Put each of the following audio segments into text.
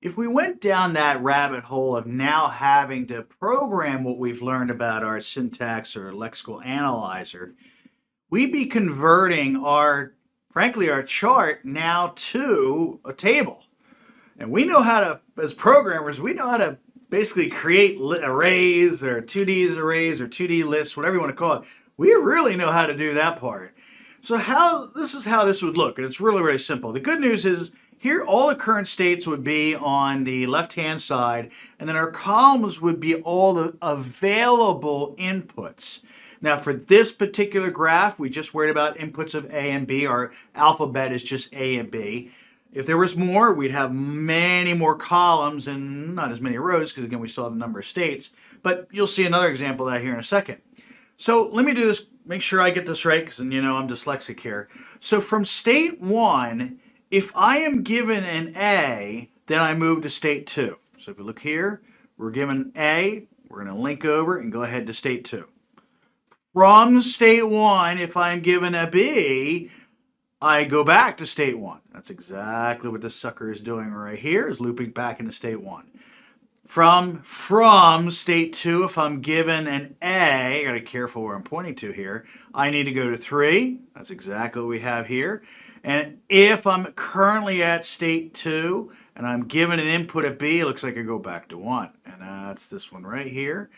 If we went down that rabbit hole of now having to program what we've learned about our syntax or lexical analyzer, we'd be converting frankly, our chart now to a table. And we know how to, as programmers, we know how to basically create arrays or 2D arrays or 2D lists, whatever you want to call it. We really know how to do that part. So this is how this would look, and it's really, really simple. The good news is here all the current states would be on the left-hand side, and then our columns would be all the available inputs. Now for this particular graph, we just worried about inputs of A and B. Our alphabet is just A and B. If there was more, we'd have many more columns and not as many rows because, again, we still have a number of states. But you'll see another example of that here in a second. So let me do this, make sure I get this right because, I'm dyslexic here. So from state 1, if I am given an A, then I move to state 2. So if we look here, we're given A, we're going to link over and go ahead to state 2. From state 1, if I'm given a B, I go back to state 1. That's exactly what this sucker is doing right here, is looping back into state 1. From state 2, if I'm given an A, I gotta be careful where I'm pointing to here, I need to go to 3. That's exactly what we have here. And if I'm currently at state 2 and I'm given an input of B, it looks like I go back to 1. And that's this one right here.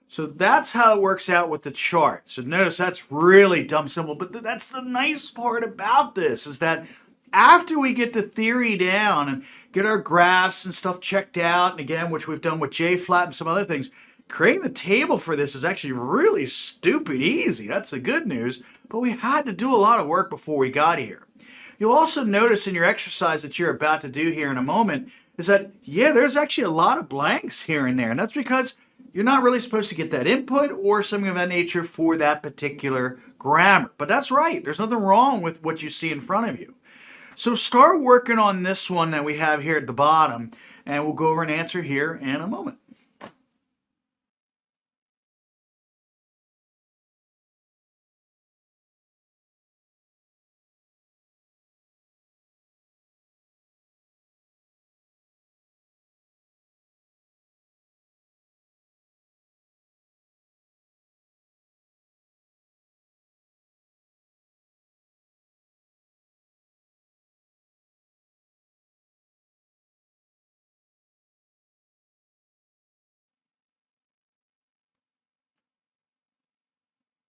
So that's how it works out with the chart. So notice that's really dumb simple, but that's the nice part about this, is that after we get the theory down and get our graphs and stuff checked out, and again, which we've done with J-flat and some other things, creating the table for this is actually really stupid easy. That's the good news, but we had to do a lot of work before we got here. You'll also notice in your exercise that you're about to do here in a moment is that, yeah, there's actually a lot of blanks here and there, and that's because you're not really supposed to get that input or something of that nature for that particular grammar. But that's right. There's nothing wrong with what you see in front of you. So start working on this one that we have here at the bottom, and we'll go over an answer here in a moment.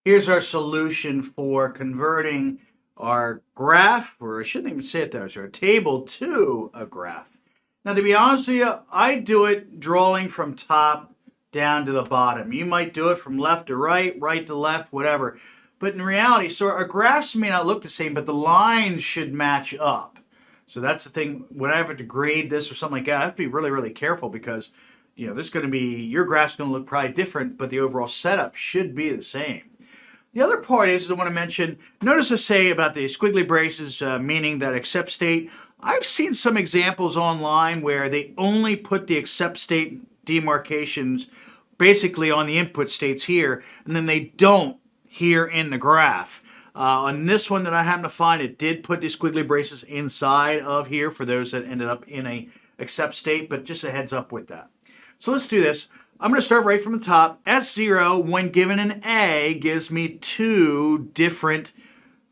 Here's our solution for converting our graph, or I shouldn't even say it that way, our table to a graph. Now, to be honest with you, I do it drawing from top down to the bottom. You might do it from left to right, right to left, whatever. But in reality, so our graphs may not look the same, but the lines should match up. So that's the thing. When I have to grade this or something like that, I have to be really, really careful because, there's going to be, your graph's going to look probably different, but the overall setup should be the same. The other part is I want to mention, notice I say about the squiggly braces, meaning that except state. I've seen some examples online where they only put the except state demarcations basically on the input states here, and then they don't here in the graph. On this one that I happened to find, it did put the squiggly braces inside of here for those that ended up in a except state, but just a heads up with that. So let's do this. I'm going to start right from the top. S0, when given an A, gives me 2 different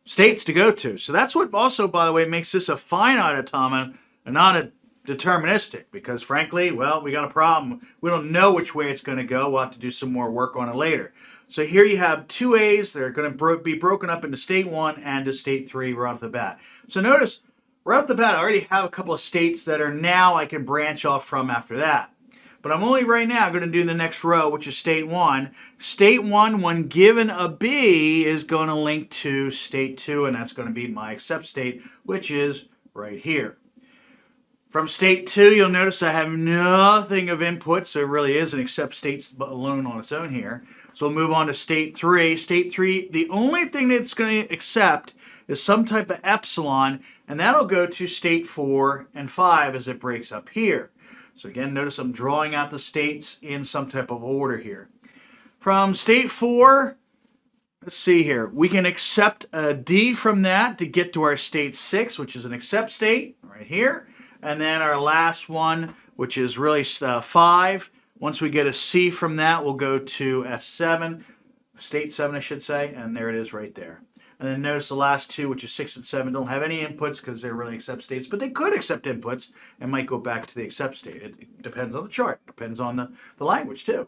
states to go to. So that's what also, by the way, makes this a finite automata and not a deterministic, because frankly, well, we got a problem. We don't know which way it's going to go. We'll have to do some more work on it later. So here you have 2 A's that are going to be broken up into state 1 and to state 3 right off the bat. So notice, right off the bat, I already have a couple of states that are now I can branch off from after that. But I'm only right now going to do the next row, which is state 1. State 1, when given a B, is going to link to state 2, and that's going to be my except state, which is right here. From state 2, you'll notice I have nothing of input, so it really is an except state alone on its own here. So we'll move on to state 3. State 3, the only thing that it's going to accept is some type of epsilon, and that'll go to state 4 and 5 as it breaks up here. So again, notice I'm drawing out the states in some type of order here. From state 4, let's see here. We can accept a D from that to get to our state 6, which is an accept state right here. And then our last one which is really 5. Once we get a C from that, we'll go to S7, state 7 I should say, and there it is right there. And then notice the last two, which is 6 and 7, don't have any inputs because they really accept states, but they could accept inputs and might go back to the accept state. It depends on the chart, depends on the language too.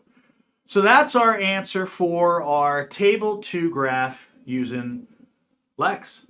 So that's our answer for our table 2 graph using Lex.